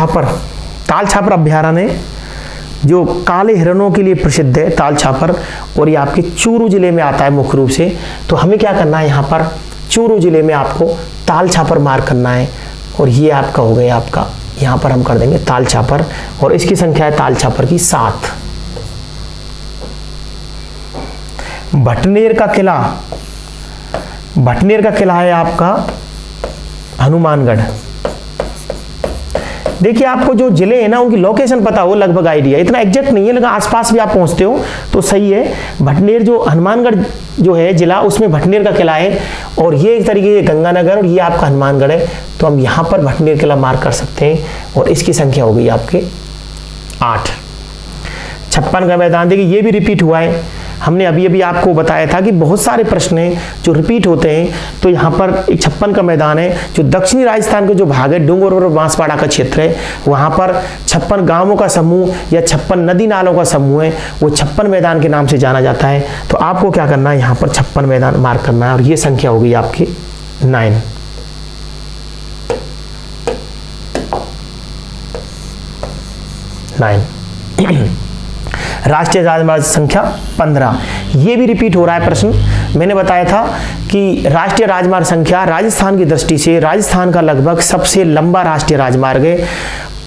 ताल छापर अभ्यारण्य है जो काले हिरणों के लिए प्रसिद्ध है, ताल छापर, और ये आपके चूरू जिले में आता है मुख्य रूप से। तो हमें क्या करना है, यहाँ पर चूरू जिले में आपको ताल छापर मार्क करना है, और ये आपका हो गया, आपका यहाँ पर हम कर देंगे ताल छापर, और इसकी संख्या है ताल छापर की 7। भटनेर का किला, भटनेर का किला है आपका हनुमानगढ़। देखिए आपको जो जिले हैं ना उनकी लोकेशन पता हो, लगभग आइडिया, इतना एग्जैक्ट नहीं है लेकिन आसपास भी आप पहुंचते हो तो सही है। भटनेर जो हनुमानगढ़ जो है जिला, उसमें भटनेर का किला है, और ये एक तरीके से गंगानगर, और ये आपका हनुमानगढ़ है। तो हम यहाँ पर भटनेर किला मार्क कर सकते हैं, और इसकी संख्या हो गई आपके 8। 56 का मैदान, देखिए ये भी रिपीट हुआ है, हमने अभी अभी आपको बताया था कि बहुत सारे प्रश्न हैं जो रिपीट होते हैं। तो यहाँ पर 56 का मैदान है, जो दक्षिणी राजस्थान के जो भाग है, डूंगर और बांसवाड़ा का क्षेत्र है, वहाँ पर 56 गांवों का समूह या 56 नदी नालों का समूह है, वो 56 मैदान के नाम से जाना जाता है। तो आपको क्या करना है, यहाँ पर 56 मैदान मार्क करना है, और ये संख्या हो गई आपकी 9। राष्ट्रीय राजमार्ग संख्या 15, ये भी रिपीट हो रहा है प्रश्न। मैंने बताया था कि राष्ट्रीय राजमार्ग संख्या राजस्थान की दृष्टि से राजस्थान का लगभग सबसे लंबा राष्ट्रीय राजमार्ग है,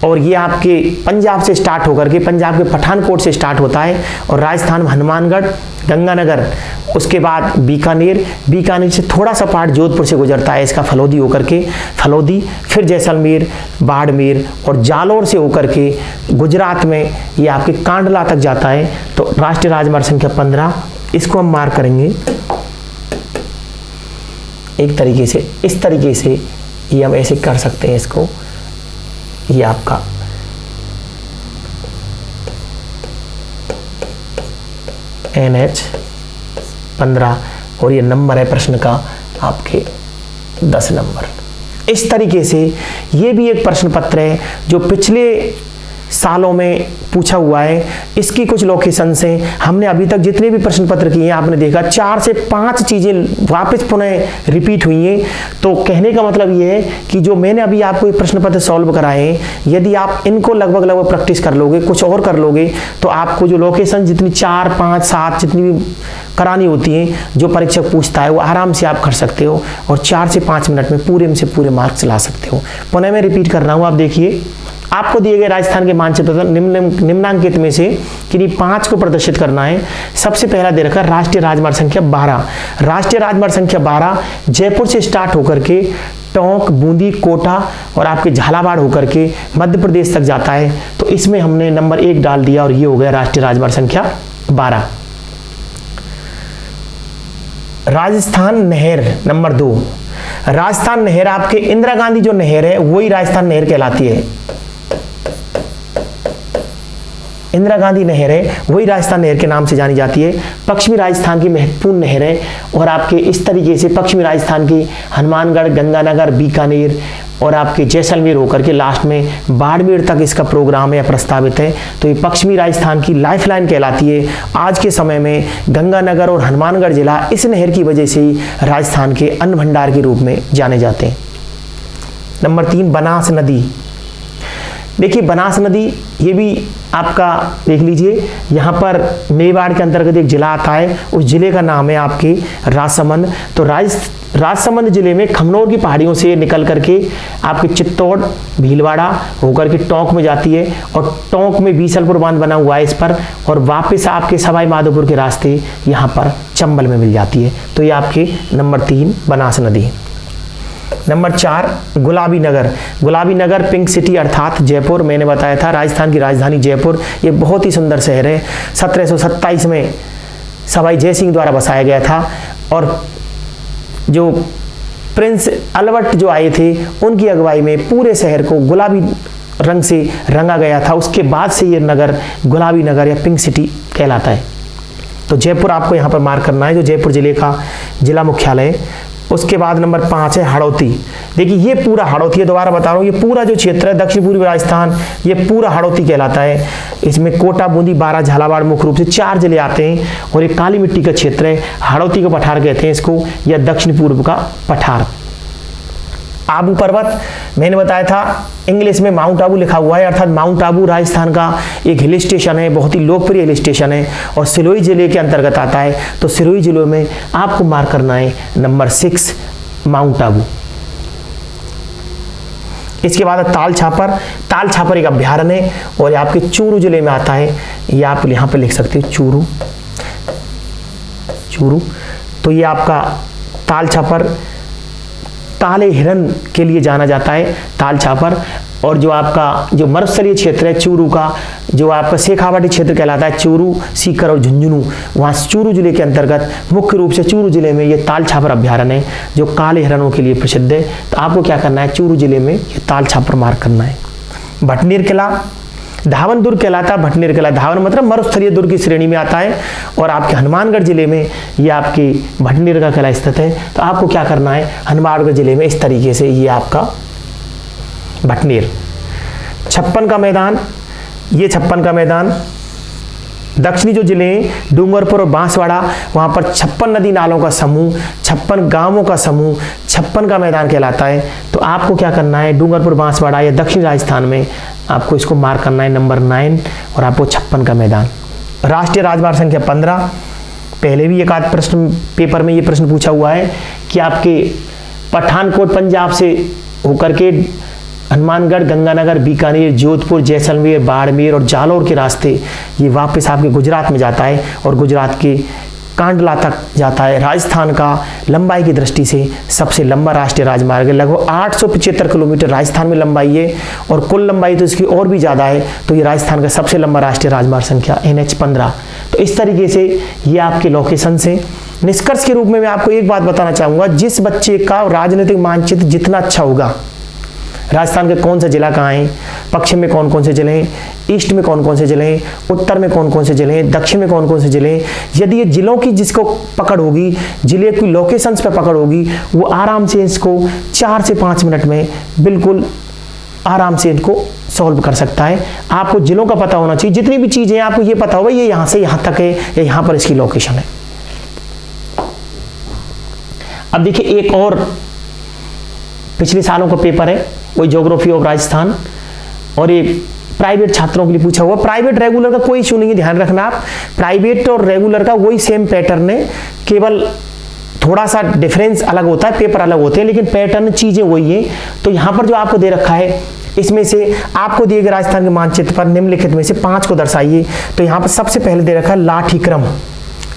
और ये आपके पंजाब से स्टार्ट होकर के, पंजाब के पठानकोट से स्टार्ट होता है, और राजस्थान में हनुमानगढ़, गंगानगर, उसके बाद बीकानेर, बीकानेर से थोड़ा सा पार्ट जोधपुर से गुजरता है इसका, फलोदी होकर के, फलोदी, फिर जैसलमेर, बाड़मेर, और जालौर से होकर के गुजरात में ये आपके कांडला तक जाता है। तो राष्ट्रीय राजमार्ग संख्या 15, इसको हम मार्क करेंगे एक तरीके से, इस तरीके से ये हम ऐसे कर सकते हैं इसको, ये आपका NH 15, और ये नंबर है प्रश्न का आपके 10 नंबर। इस तरीके से ये भी एक प्रश्न पत्र है जो पिछले सालों में पूछा हुआ है। इसकी कुछ लोकेशंस हैं, हमने अभी तक जितने भी प्रश्न पत्र किए हैं आपने देखा 4 से 5 चीजें वापस पुनः रिपीट हुई हैं। तो कहने का मतलब ये है कि जो मैंने अभी आपको ये प्रश्न पत्र सॉल्व कराए हैं, यदि आप इनको लगभग प्रैक्टिस कर लोगे, कुछ और कर लोगे, तो आपको जो लोकेशन जितनी 4, 5, 7 जितनी भी करानी होती हैं, जो परीक्षक पूछता है, वो आराम से आप कर सकते हो, और 4 से 5 मिनट में पूरे में से पूरे मार्क्स ला सकते हो। पुनः मैं रिपीट कर रहा हूँ, आप देखिए, आपको दिए गए राजस्थान के मानचित्र पर निम्नांकित में से किन्हीं 5 को प्रदर्शित करना है। सबसे पहला दे रखा राष्ट्रीय राजमार्ग संख्या 12। राष्ट्रीय राजमार्ग संख्या 12 जयपुर से स्टार्ट होकर के टोंक, बूंदी, कोटा और आपके झालावाड़ होकर के मध्य प्रदेश तक जाता है। तो इसमें हमने नंबर 1 डाल दिया, और ये हो गया राष्ट्रीय राजमार्ग संख्या 12। राजस्थान नहर नंबर 2। राजस्थान नहर आपके इंदिरा गांधी जो नहर है वही राजस्थान नहर कहलाती है। इंदिरा गांधी नहर है वही राजस्थान नहर के नाम से जानी जाती है। पश्चिमी राजस्थान की महत्वपूर्ण नहर है, और आपके इस तरीके से पश्चिमी राजस्थान की हनुमानगढ़, गंगानगर, बीकानेर और आपके जैसलमेर होकर के लास्ट में बाड़मेर तक इसका प्रोग्राम है, प्रस्तावित है। तो ये पश्चिमी राजस्थान की लाइफलाइन कहलाती है। आज के समय में गंगानगर और हनुमानगढ़ जिला इस नहर की वजह से ही राजस्थान के अन्न भंडार के रूप में जाने जाते हैं। नंबर 3 बनास नदी। देखिए बनास नदी, ये भी आपका देख लीजिए, यहाँ पर मेवाड़ के अंतर्गत एक जिला आता है, उस जिले का नाम है आपके राजसमंद। तो राजसमंद जिले में खमनोर की पहाड़ियों से निकल करके आपके चित्तौड़, भीलवाड़ा होकर के टोंक में जाती है, और टोंक में बीसलपुर बांध बना हुआ है इस पर, और वापस आपके सवाई माधोपुर के रास्ते यहाँ पर चंबल में मिल जाती है। तो ये आपके नंबर 3 बनास नदी। नंबर 4 गुलाबी नगर। गुलाबी नगर पिंक सिटी अर्थात जयपुर, मैंने बताया था राजस्थान की राजधानी जयपुर, ये बहुत ही सुंदर शहर है। 1727 में सवाई जयसिंह द्वारा बसाया गया था, और जो प्रिंस अल्बर्ट जो आए थे उनकी अगुवाई में पूरे शहर को गुलाबी रंग से रंगा गया था। उसके बाद से ये नगर गुलाबी नगर या पिंक सिटी कहलाता है। तो जयपुर आपको यहाँ पर मार्क करना है, जो जयपुर जिले का जिला मुख्यालय है। उसके बाद नंबर 5 है हड़ौती। देखिए ये पूरा हड़ौती है, दोबारा बता रहा हूँ, ये पूरा जो क्षेत्र है दक्षिण पूर्वी राजस्थान, ये पूरा हड़ौती कहलाता है। इसमें कोटा, बूंदी, बारां, झालावाड़ मुख्य रूप से 4 जिले आते हैं, और ये काली मिट्टी का क्षेत्र है। हड़ौती का पठार कहते हैं इसको, या दक्षिण पूर्व का पठार। आबू पर्वत मैंने बताया था इंग्लिश में माउंट आबू लिखा हुआ है, अर्थात माउंट आबू राजस्थान का एक हिल स्टेशन है, बहुत ही लोकप्रिय हिल स्टेशन है और सिरोही जिले के अंतर्गत आता है। तो सिरोही जिले में आपको मार्क करना है नंबर 6 माउंट आबू। इसके बाद ताल छापर। ताल छापर एक अभ्यारण्य है और ये आपके चूरू जिले में आता है। ये आप यहाँ पे लिख सकते हो चूरू। तो ये आपका ताल छापर काले हिरन के लिए जाना जाता है, ताल छापर। और जो आपका जो मरुस्थलीय क्षेत्र है चूरू का, जो आपका शेखावाटी क्षेत्र कहलाता है, चूरू, सीकर और झुंझुनू, वहाँ चूरू जिले के अंतर्गत मुख्य रूप से चूरू जिले में ये ताल छापर अभ्यारण्य है जो काले हिरणों के लिए प्रसिद्ध है। तो आपको क्या करना है, चूरू जिले में ये ताल छापर मार्क करना है। भटनेर किला, धावन दुर्ग कहलाता है भटनेर किला। धावन मतलब मरुस्थलीय दुर्ग की श्रेणी में आता है और आपके हनुमानगढ़ जिले में ये आपकी भटनेर का किला स्थित है। तो आपको क्या करना है, हनुमानगढ़ जिले में इस तरीके से ये आपका भटनेर। छप्पन का मैदान, ये छप्पन का मैदान दक्षिणी जो जिले हैं डूंगरपुर और बांसवाड़ा, वहाँ पर 56 नदी नालों का समूह, 56 गांवों का समूह छप्पन का मैदान कहलाता है। तो आपको क्या करना है, डूंगरपुर बांसवाड़ा या दक्षिण राजस्थान में आपको इसको मार्क करना है नंबर 9 और आपको 56 का मैदान। राष्ट्रीय राजमार्ग संख्या 15, पहले भी एक आध प्रश्न पेपर में ये प्रश्न पूछा हुआ है कि आपके पठानकोट पंजाब से होकर के हनुमानगढ़, गंगानगर, बीकानेर, जोधपुर, जैसलमेर, बाड़मेर और जालौर के रास्ते ये वापस आपके गुजरात में जाता है और गुजरात के कांडला तक जाता है। राजस्थान का लंबाई की दृष्टि से सबसे लंबा राष्ट्रीय राजमार्ग है। लगभग 875 किलोमीटर राजस्थान में लंबाई है और कुल लंबाई तो इसकी और भी ज़्यादा है। तो ये राजस्थान का सबसे लंबा राष्ट्रीय राजमार्ग संख्या NH 15। तो इस तरीके से ये आपके लोकेशन से निष्कर्ष के रूप में मैं आपको एक बात बताना चाहूँगा, जिस बच्चे का राजनीतिक मानचित्र जितना अच्छा होगा, राजस्थान के कौन सा जिला कहाँ है, पश्चिम में कौन कौन से जिले हैं, ईस्ट में कौन कौन से जिले हैं, उत्तर में कौन कौन से जिले हैं, दक्षिण में कौन कौन से जिले हैं, यदि ये जिलों की जिसको पकड़ होगी, जिले की लोकेशंस पे पकड़ होगी, वो आराम से इसको 4 से 5 मिनट में बिल्कुल आराम से इनको सॉल्व कर सकता है। आपको जिलों का पता होना चाहिए, जितनी भी चीज़ें आपको ये पता होगा ये यहाँ से यहाँ तक है या यहाँ पर इसकी लोकेशन है। अब देखिए एक और पिछले सालों का पेपर है, वही ज्योग्राफी ऑफ राजस्थान, और ये प्राइवेट छात्रों के लिए पूछा हुआ। प्राइवेट रेगुलर का कोई इशू नहीं है, ध्यान रखना आप, प्राइवेट और रेगुलर का वही सेम पैटर्न है, केवल थोड़ा सा डिफरेंस अलग होता है, पेपर अलग होते हैं, लेकिन पैटर्न चीजें वही है। तो यहाँ पर जो आपको दे रखा है इसमें से आपको दिए गए राजस्थान के मानचित्र पर निम्नलिखित में से 5 को दर्शाइए। तो यहाँ पर सबसे पहले दे रखा है लाठी क्रम,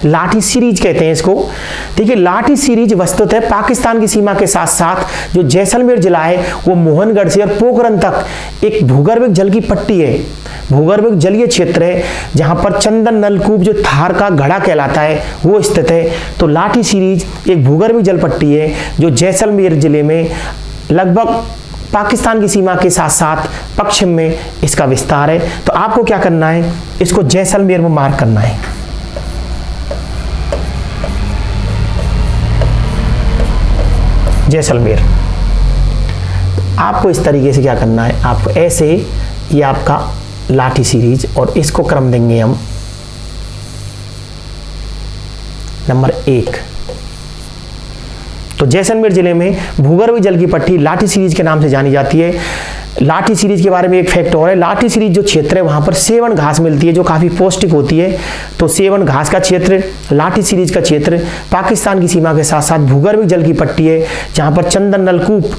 लाठी सीरीज कहते हैं इसको। देखिए लाठी सीरीज वस्तुतः पाकिस्तान की सीमा के साथ साथ जो जैसलमेर जिला है वो मोहनगढ़ से और पोखरन तक एक भूगर्भिक जल की पट्टी है, भूगर्भिक जलीय क्षेत्र है जहां पर चंदन नलकूप जो थार का घड़ा कहलाता है वो स्थित है। तो लाठी सीरीज एक भूगर्भिक जल पट्टी है जो जैसलमेर जिले में लगभग पाकिस्तान की सीमा के साथ साथ पश्चिम में इसका विस्तार है। तो आपको क्या करना है, इसको जैसलमेर में मार्क करना है। जैसलमेर आपको इस तरीके से क्या करना है, आपको ऐसे ये आपका लाठी सीरीज और इसको क्रम देंगे हम नंबर 1। तो जैसलमेर जिले में भूगर्भ जल की पट्टी लाठी सीरीज के नाम से जानी जाती है। लाठी सीरीज के बारे में एक फैक्ट और है, लाठी सीरीज जो क्षेत्र है वहां पर सेवन घास मिलती है जो काफी पौष्टिक होती है। तो सेवन घास का क्षेत्र, लाठी सीरीज का क्षेत्र पाकिस्तान की सीमा के साथ साथ भूगर्भिक जल की पट्टी है जहां पर चंदन नलकूप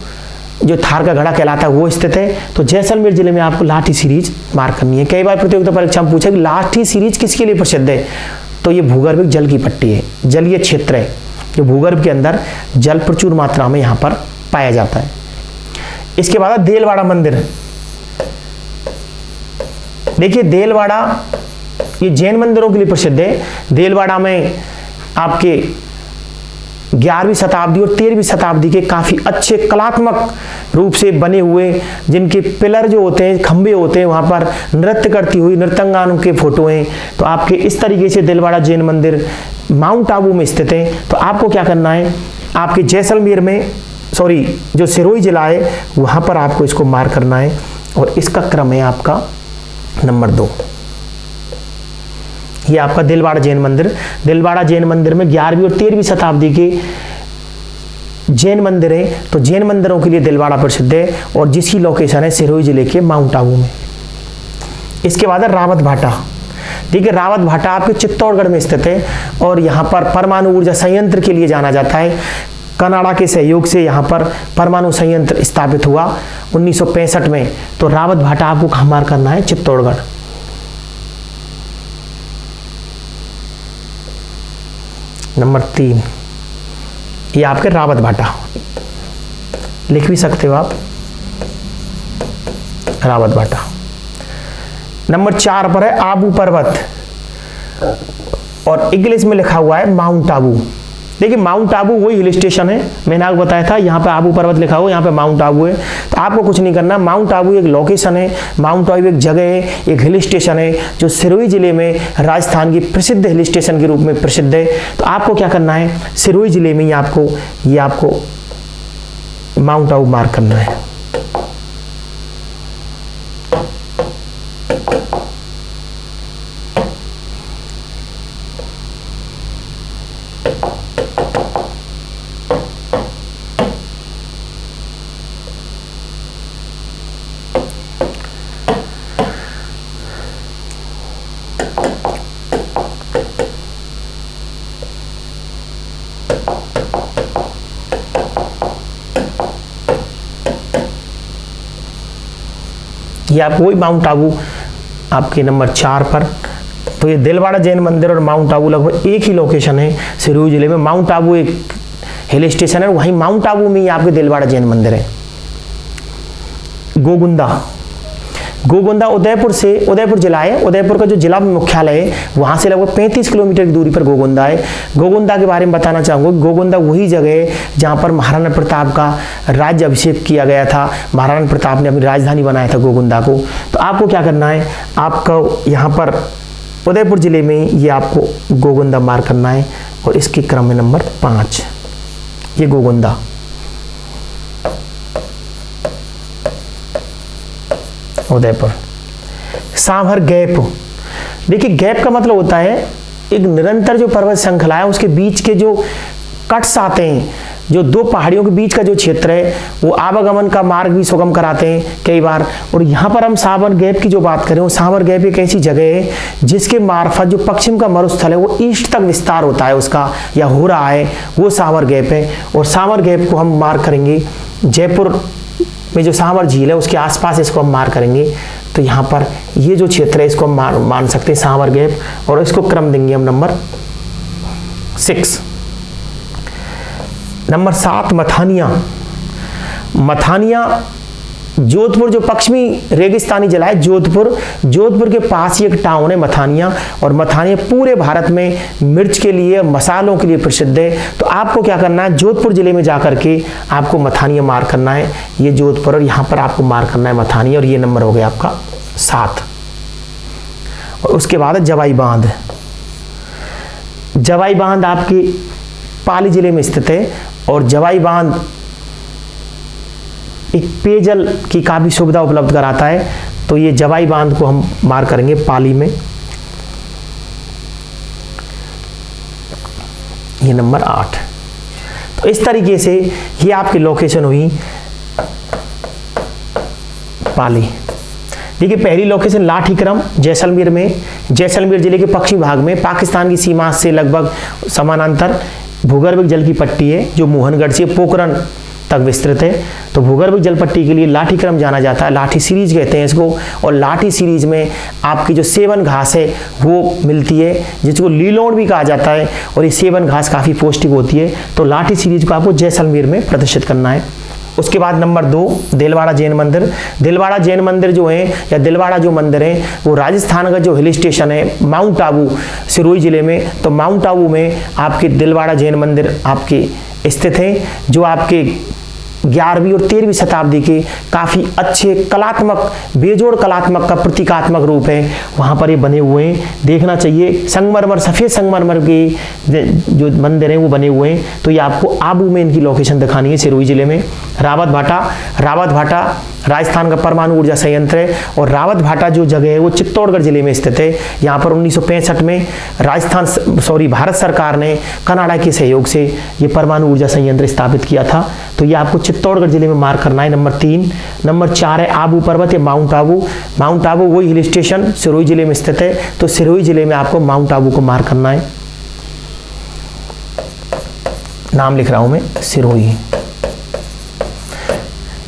जो थार का घड़ा कहलाता है वो स्थित है। तो जैसलमेर जिले में आपको लाठी सीरीज मार्क करनी है। कई बार प्रतियोगिता परीक्षा में पूछा कि लाठी सीरीज किसके लिए प्रसिद्ध है, तो ये भूगर्भिक जल की पट्टी है, जलीय क्षेत्र है जो भूगर्भ के अंदर जल प्रचुर मात्रा में यहाँ पर पाया जाता है। इसके बाद देलवाड़ा मंदिर। देखिए देलवाड़ा ये जैन मंदिरों के लिए प्रसिद्ध है। देलवाड़ा में आपके 11वीं शताब्दी और 13वीं शताब्दी के काफी अच्छे कलात्मक रूप से बने हुए जिनके पिलर जो होते हैं, खंभे होते हैं, वहां पर नृत्य करती हुई नृत्यंगनाओं के फोटो हैं। तो आपके इस तरीके से देलवाड़ा जैन मंदिर माउंट आबू में स्थित है। तो आपको क्या करना है, आपके जैसलमेर में जो सिरोही जिला है वहां पर आपको इसको मार्क करना है और इसका क्रम है आपका नंबर 2। ये आपका दिलवाड़ा जैन मंदिर। दिलवाड़ा जैन मंदिर में 11वीं और 13वीं शताब्दी के जैन मंदिर है, तो जैन मंदिरों के लिए दिलवाड़ा प्रसिद्ध है और जिसकी लोकेशन है सिरोही जिले के माउंट आबू में। इसके बाद है रावत भाटा। देखिए रावत भाटा आपके चित्तौड़गढ़ में स्थित है और यहाँ पर परमाणु ऊर्जा संयंत्र के लिए जाना जाता है। कनाडा के सहयोग से यहाँ पर परमाणु संयंत्र स्थापित हुआ 1965 में। तो रावत भाटा आपको कहाँ मार करना है? चित्तौड़गढ़। नंबर 3 ये आपके रावत भाटा, लिख भी सकते हो आप, रावत भाटा। नंबर 4 पर है आबू पर्वत और इंग्लिश में लिखा हुआ है माउंट आबू। देखिए माउंट आबू वही हिल स्टेशन है, मैंने आपको बताया था, यहाँ पे आबू पर्वत लिखा हुआ, यहाँ पे माउंट आबू है। तो आपको कुछ नहीं करना, माउंट आबू एक लोकेशन है, माउंट आबू एक जगह है, एक हिल स्टेशन है जो सिरोही जिले में राजस्थान की प्रसिद्ध हिल स्टेशन के रूप में प्रसिद्ध है। तो आपको क्या करना है? सिरोही जिले में ये आपको माउंट आबू मार्क करना है। ये आपको वही माउंट आबू आपके नंबर 4 पर। तो ये दिलवाड़ा जैन मंदिर और माउंट आबू लगभग एक ही लोकेशन है सिरोही जिले में। माउंट आबू एक हिल स्टेशन है, वहीं माउंट आबू में ही आपके दिलवाड़ा जैन मंदिर है। गोगुंदा उदयपुर जिला है। उदयपुर का जो जिला मुख्यालय है वहां से लगभग 35 किलोमीटर की दूरी पर गोगुंदा है। गोगुंदा के बारे में बताना चाहूंगा, गोगुंदा वही जगह है जहां पर महाराणा प्रताप का राज्य अभिषेक किया गया था। महाराणा प्रताप ने अपनी राजधानी बनाया था गोगुंदा को। तो आपको क्या करना है? आपको यहाँ पर उदयपुर जिले में ये आपको गोगुंदा मार्क करना है और इसके क्रम में नंबर 5 ये गोगुंदा। उदयपुर। सांभर गैप। देखिए गैप का मतलब होता है एक निरंतर जो पर्वत श्रृंखला है उसके बीच के जो कट्स आते हैं, जो दो पहाड़ियों के बीच का जो क्षेत्र है वो आवागमन का मार्ग भी सुगम कराते हैं कई बार। और यहाँ पर हम सांभर गैप की जो बात करें, वो सांभर गैप एक ऐसी जगह है जिसके मार्फत जो पश्चिम का मरुस्थल है वो ईस्ट तक विस्तार होता है उसका या हो रहा है, वो सांभर गैप है। और सांभर गैप को हम मार्क करेंगे जयपुर में जो सांभर झील है उसके आसपास इसको हम मार्क करेंगे। तो यहाँ पर ये जो क्षेत्र है इसको हम मान सकते हैं सांभर गैप और इसको क्रम देंगे हम नंबर 6। नंबर 7 मथानिया जोधपुर जो पश्चिमी रेगिस्तानी जिला है जोधपुर के पास ही एक टाउन है मथानिया। और मथानिया पूरे भारत में मिर्च के लिए, मसालों के लिए प्रसिद्ध है। तो आपको क्या करना है? जोधपुर जिले में जाकर के आपको मथानिया मार्क करना है, ये जोधपुर, और यहाँ पर आपको मार्क करना है मथानिया, और ये नंबर हो गया आपका 7। और उसके बाद जवाई बांध आपकी पाली जिले में स्थित है और जवाई बांध एक पेयजल की काफी सुविधा उपलब्ध कराता है। तो ये जवाई बांध को हम मार्क करेंगे पाली में, ये नंबर 8। तो इस तरीके से ये आपकी लोकेशन हुई पाली। देखिए पहली लोकेशन लाठीक्रम जैसलमेर में, जैसलमेर जिले के पश्चिमी भाग में पाकिस्तान की सीमा से लगभग समानांतर भूगर्भिक जल की पट्टी है जो मोहनगढ़ से पोखरण तक विस्तृत है। तो भूगर्भिक जल पट्टी के लिए लाठीक्रम जाना जाता है, लाठी सीरीज कहते हैं इसको। और लाठी सीरीज में आपकी जो सेवन घास है वो मिलती है जिसको लीलोण भी कहा जाता है, और ये सेवन घास काफ़ी पौष्टिक होती है। तो लाठी सीरीज को आपको जैसलमेर में प्रदर्शित करना है। उसके बाद नंबर 2 दिलवाड़ा जैन मंदिर। दिलवाड़ा जैन मंदिर जो है या दिलवाड़ा जो मंदिर है वो राजस्थान का जो हिल स्टेशन है माउंट आबू सिरोही जिले में। तो माउंट आबू में आपके दिलवाड़ा जैन मंदिर आपके स्थित है जो आपके 11वीं और 13वीं शताब्दी के काफ़ी अच्छे कलात्मक, बेजोड़ कलात्मक का प्रतीकात्मक रूप है, वहाँ पर ये बने हुए हैं, देखना चाहिए। संगमरमर, सफ़ेद संगमरमर के जो मंदिर हैं वो बने हुए हैं। तो ये आपको आबू में इनकी लोकेशन दिखानी है, सिरोही जिले में। रावत भाटा राजस्थान का परमाणु ऊर्जा संयंत्र है, और रावत भाटा जो जगह है वो चित्तौड़गढ़ जिले में स्थित है। यहाँ पर 1965 में भारत सरकार ने कनाडा के सहयोग से ये परमाणु ऊर्जा संयंत्र स्थापित किया था। तो ये आपको चित्तौड़गढ़ जिले में मार्क करना है, नंबर 3। नंबर 4 है आबू पर्वत या माउंट आबू। माउंट आबू वही हिल स्टेशन सिरोही जिले में स्थित है, तो सिरोही जिले में आपको माउंट आबू को मार्क करना है। नाम लिख रहा हूं मैं, सिरोही।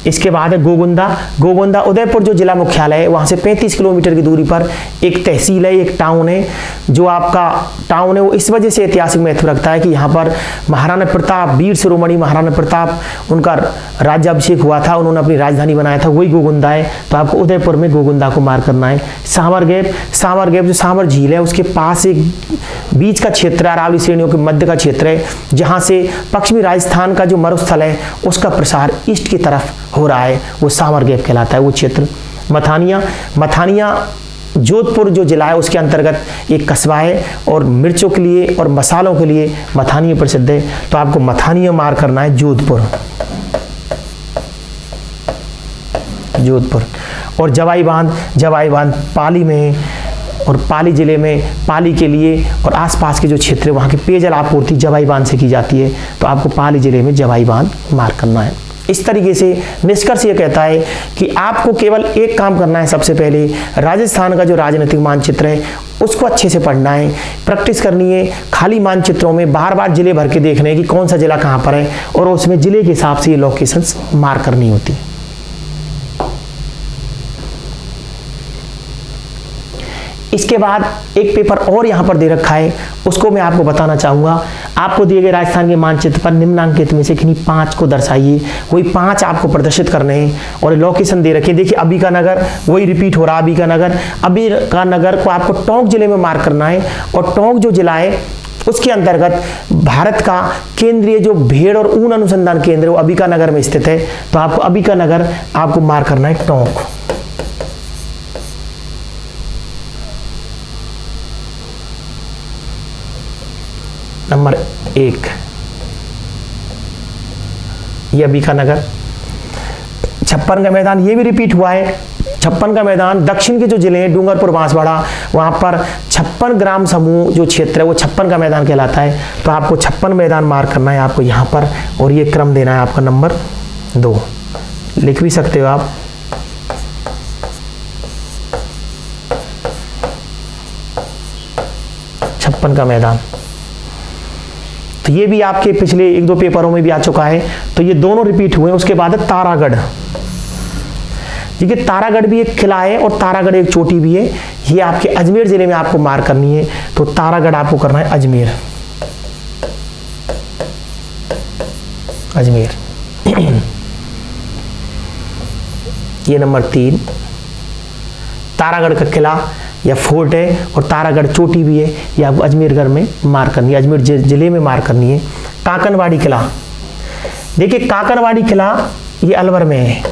इसके बाद है गोगुंदा उदयपुर जो जिला मुख्यालय है वहाँ से 35 किलोमीटर की दूरी पर एक तहसील है, एक टाउन है। जो आपका टाउन है वो इस वजह से ऐतिहासिक महत्व रखता है कि यहाँ पर महाराणा प्रताप, वीर शिरोमणि महाराणा प्रताप, उनका राज्याभिषेक हुआ था, उन्होंने अपनी राजधानी बनाया था, वही गोगुंदा है। तो आपको उदयपुर में गोगुंदा को मार्क करना है। सांवर गैप जो सांवर झील है उसके पास एक बीच का क्षेत्र, अरावली श्रेणियों के मध्य का क्षेत्र है, जहाँ से पश्चिमी राजस्थान का जो मरुस्थल है उसका प्रसार ईस्ट की तरफ हो रहा है, वो सांवर गैप कहलाता है वो क्षेत्र। मथानिया जोधपुर जो जिला है उसके अंतर्गत एक कस्बा है, और मिर्चों के लिए और मसालों के लिए मथानिया प्रसिद्ध है। तो आपको मथानिया मार करना है, जोधपुर। और जवाई बांध पाली में, और पाली जिले में पाली के लिए और आसपास के जो क्षेत्र है वहाँ की पेयजल आपूर्ति जवाई बांध से की जाती है। तो आपको पाली जिले में जवाई बांध मार्क करना है। इस तरीके से निष्कर्ष ये कहता है कि आपको केवल एक काम करना है, सबसे पहले राजस्थान का जो राजनीतिक मानचित्र है उसको अच्छे से पढ़ना है, प्रैक्टिस करनी है। खाली मानचित्रों में बार बार जिले भर के देखने हैं कि कौन सा जिला कहाँ पर है, और उसमें जिले के हिसाब से ये लोकेशंस मार्क करनी होती है। इसके बाद एक पेपर और यहाँ पर दे रखा है, उसको मैं आपको बताना चाहूँगा। आपको दिए गए राजस्थान के मानचित्र पर निम्नांकित में से किन्हीं 5 को दर्शाइए। वही 5 आपको प्रदर्शित करने हैं, और लोकेशन दे रखी है। देखिए अंबिकानगर वही रिपीट हो रहा, अंबिकानगर को आपको टोंक जिले में मार्क करना है, और टोंक जो जिला है उसके अंतर्गत भारत का केंद्रीय जो भेड़ और ऊन अनुसंधान केंद्र है वो अंबिकानगर में स्थित है। तो आपको अंबिकानगर आपको मार्क करना है, टोंक। नंबर 1 ये अंबिकानगर। छप्पन का मैदान ये भी रिपीट हुआ है। छप्पन का मैदान दक्षिण के जो जिले हैं डूंगरपुर, बांसवाड़ा, वहाँ पर 56 ग्राम समूह जो क्षेत्र है वो 56 का मैदान कहलाता है। तो आपको 56 मैदान मार्क करना है आपको यहाँ पर, और ये क्रम देना है आपका नंबर 2। लिख भी सकते हो आप। छप्पन का मैदान, तो ये भी आपके पिछले 1-2 पेपरों में भी आ चुका है। तो ये दोनों रिपीट हुए। उसके बाद है तारागढ़। देखिए तारागढ़ भी एक किला है और तारागढ़ एक चोटी भी है। ये आपके अजमेर जिले में आपको मार्क करनी है। तो तारागढ़ आपको करना है अजमेर। ये नंबर 3 तारागढ़ का किला या फोर्ट है, और तारागढ़ चोटी भी है। ये आपको अजमेरगढ़ में मार्क करनी है, अजमेर जिले में मार्क करनी है। काकनवाड़ी किला, देखिए काकनवाड़ी किला ये अलवर में है।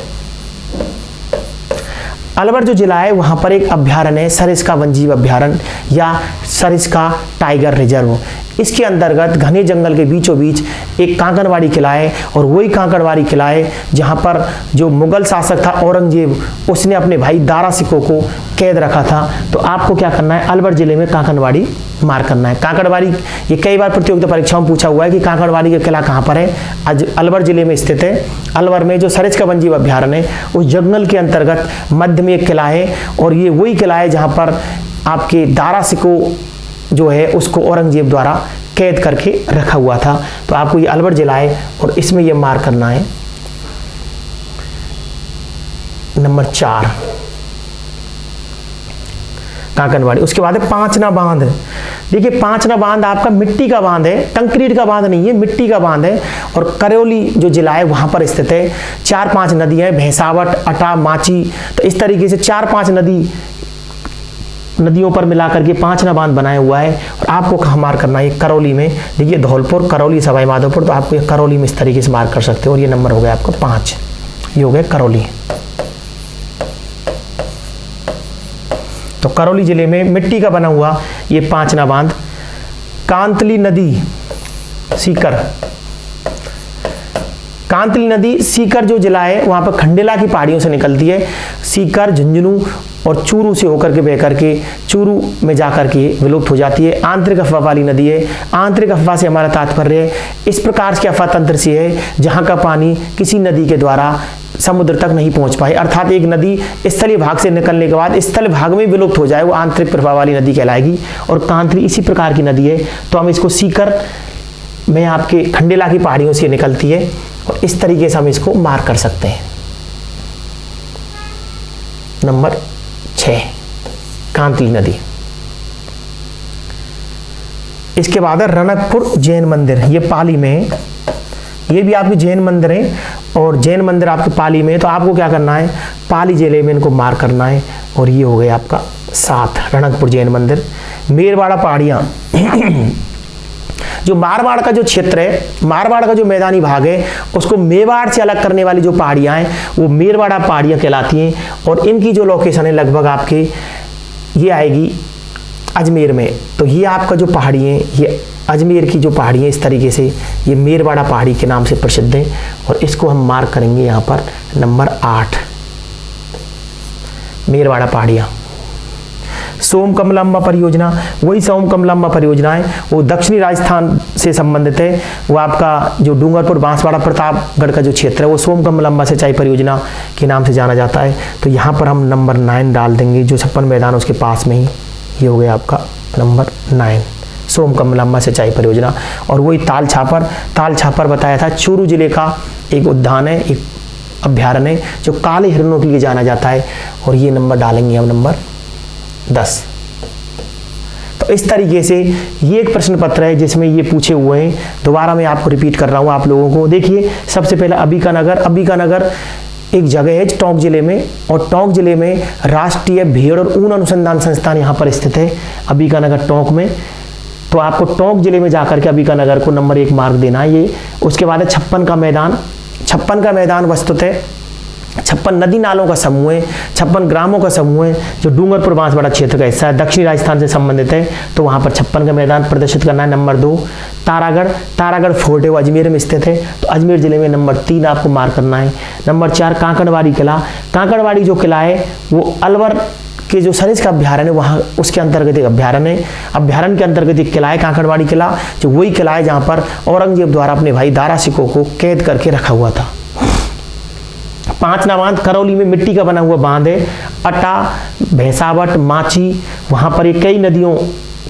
अलवर जो जिला है वहां पर एक अभ्यारण्य है, सरिस्का वन्यजीव अभ्यारण्य या सरिस्का टाइगर रिजर्व। इसके अंतर्गत घने जंगल के बीचों बीच एक काकनवाड़ी किला है, और वही काकनवाड़ी किला है जहां पर जो मुगल शासक था औरंगजेब, उसने अपने भाई दारा सिकों को कैद रखा था। तो आपको क्या करना है, अलवर जिले में काकनवाड़ी मार्क करना है। काकड़वाड़ी ये कई बार प्रतियोगिता परीक्षाओं में पूछा हुआ है कि काकड़वाड़ी का किला कहाँ पर है, आज अलवर जिले में स्थित है। अलवर में जो सरिस्का वन्यजीव अभ्यारण्य है उस जंगल के अंतर्गत मध्य में एक किला है, और ये वही किला है जहाँ पर आपके दारा सिकों जो है उसको औरंगजेब द्वारा कैद करके रखा हुआ था। तो आपको ये अलवर जिला है और इसमें ये मार्क करना है नंबर 4 काकनवाड़ी। उसके बाद है पांचना बांध। देखिए पांचना बांध आपका मिट्टी का बांध है, कंक्रीट का बांध नहीं है, मिट्टी का बांध है, और करौली जो जिला है वहां पर स्थित है। 4-5 नदियां हैं, भैंसावट, अटा, माची, तो इस तरीके से 4-5 नदी नदियों पर मिलाकर के 5 बांध बनाया हुआ है। और आपको कहाँ मार्क करना है? करौली में। देखिए धौलपुर, करौली, सवाई माधोपुर, तो आपको ये करौली में इस तरीके से मार्क कर सकते हो। और ये नंबर हो गया आपका 5, ये हो गया करौली। तो करौली जिले में मिट्टी का बना हुआ ये 5 बांध। कांतली नदी सीकर, कांतली नदी सीकर जो जिला है वहां पर खंडेला की पहाड़ियों से निकलती है। सीकर, झुंझुनू और चूरू से होकर के बह करके चूरू में जाकर के विलुप्त हो जाती है। आंतरिक अफवाह वाली नदी है। आंतरिक अफवाह से हमारा तात्पर्य है इस प्रकार के अफवाह तंत्र से है जहां का पानी किसी नदी के द्वारा समुद्र तक नहीं पहुंच पाए, अर्थात एक नदी स्थलीय भाग से निकलने के बाद स्थल भाग में विलुप्त हो जाए, वो आंतरिक प्रवाह वाली नदी कहलाएगी। और कांतली इसी प्रकार की नदी है, तो हम इसको सीकर में आपके खंडेला की पहाड़ियों से निकलती है और इस तरीके से हम इसको मार्क कर सकते हैं। नंबर 6 कांतली नदी। इसके बाद है रणकपुर जैन मंदिर, ये पाली में है। ये भी आपके जैन मंदिर है और जैन मंदिर आपके पाली में है। तो आपको क्या करना है? पाली जिले में इनको मार्क करना है। और ये हो गया आपका 7 रणकपुर जैन मंदिर। मेरवाड़ा पहाड़ियाँ जो मारवाड़ का जो क्षेत्र है, मारवाड़ का जो मैदानी भाग है उसको मेवाड़ से अलग करने वाली जो पहाड़ियाँ हैं वो मेरवाड़ा पहाड़ियाँ कहलाती हैं। और इनकी जो लोकेशन है लगभग आपके ये आएगी अजमेर में। तो ये आपका जो पहाड़ी है ये अजमेर की जो पहाड़ी है इस तरीके से ये मेरवाड़ा पहाड़ी के नाम से प्रसिद्ध है। और इसको हम मार्क करेंगे यहाँ पर नंबर 8 मेरवाड़ा पहाड़ियाँ। सोम कमलांबा परियोजना, वही सोम कमलांबा परियोजना है, वो दक्षिणी राजस्थान से संबंधित है। वो आपका जो डूंगरपुर, बांसवाड़ा, प्रतापगढ़ का जो क्षेत्र है वो सोम कमलांबा सिंचाई परियोजना के नाम से जाना जाता है। तो यहाँ पर हम नंबर 9 डाल देंगे, जो 56 मैदान उसके पास में ही, ये हो गया आपका नंबर 9 सोम कमलांबा सिंचाई परियोजना। और वही ताल छापर बताया था, चूरू जिले का एक उद्यान है, एक अभ्यारण्य है जो काले हिरणों के लिए जाना जाता है। और ये नंबर डालेंगे हम नंबर 10। तो इस तरीके से ये एक प्रश्न पत्र है जिसमें ये पूछे हुए हैं। दोबारा मैं आपको रिपीट कर रहा हूँ आप लोगों को। देखिए सबसे पहले अबिकानगर एक जगह है टोंक जिले में, और टोंक जिले में राष्ट्रीय भेड़ और ऊन अनुसंधान संस्थान यहाँ पर स्थित है, अबिकानगर टोंक में। तो आपको टोंक जिले में जाकर के अबिकानगर को नंबर 1 मार्क देना है ये। उसके बाद है 56 का मैदान वस्तुतः 56 नदी नालों का समूह है, 56 ग्रामों का समूह है जो डूंगरपुर बांसवाड़ा क्षेत्र का हिस्सा है, दक्षिणी राजस्थान से संबंधित है। तो वहाँ पर 56 का मैदान प्रदर्शित करना है। नंबर 2 तारागढ़ फोर्ट है, वो अजमेर में स्थित है, तो अजमेर जिले में नंबर 3 आपको मार्क करना है। नंबर 4 कांकड़वाड़ी किला, कांकड़वाड़ी जो किला है वो अलवर के जो सरिस्का अभ्यारण्य है वहाँ उसके अंतर्गत एक अभ्यारण्य के अंतर्गत एक किला है कांकड़वाड़ी किला, जो वही किला है जहाँ पर औरंगजेब द्वारा अपने भाई दारा सिकोह को कैद करके रखा हुआ था। 5 बांध, करौली में मिट्टी का बना हुआ बांध है। अटा, भैंसावट, माची, वहाँ पर ये कई नदियों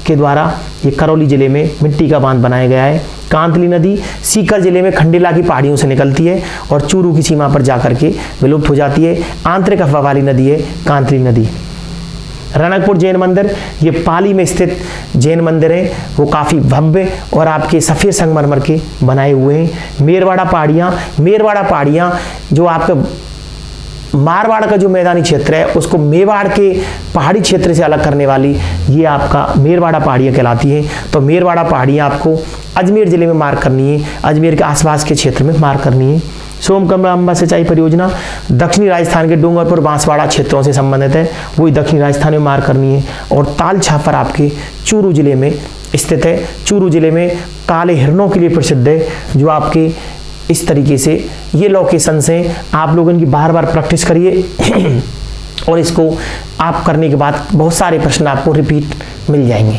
के द्वारा ये करौली जिले में मिट्टी का बांध बनाया गया है। कांतली नदी सीकर जिले में खंडेला की पहाड़ियों से निकलती है और चूरू की सीमा पर जाकर के विलुप्त हो जाती है। आंतरिक अफवाह वाली नदी है कांतली नदी। रणकपुर जैन मंदिर, ये पाली में स्थित जैन मंदिर है, वो काफ़ी भव्य और आपके सफ़ेद संगमरमर के बनाए हुए हैं। मेरवाड़ा पहाड़ियाँ जो आपका मारवाड़ का जो मैदानी क्षेत्र है उसको मेवाड़ के पहाड़ी क्षेत्र से अलग करने वाली ये आपका मेरवाड़ा पहाड़ियाँ कहलाती हैं। तो मेरवाड़ा पहाड़ियाँ आपको अजमेर जिले में मार्क करनी है, अजमेर के आसपास के क्षेत्र में मार्क करनी है। सोम कमलांबा सिंचाई परियोजना दक्षिणी राजस्थान के डूंगरपुर बांसवाड़ा क्षेत्रों से संबंधित है, वही दक्षिणी राजस्थान में मार्क करनी है। और ताल छापर आपके चूरू जिले में स्थित है, चूरू जिले में काले हिरणों के लिए प्रसिद्ध है, जो आपके इस तरीके से ये लोकेशन से आप लोग इनकी बार बार प्रैक्टिस करिए और इसको आप करने के बाद बहुत सारे प्रश्न आपको रिपीट मिल जाएंगे।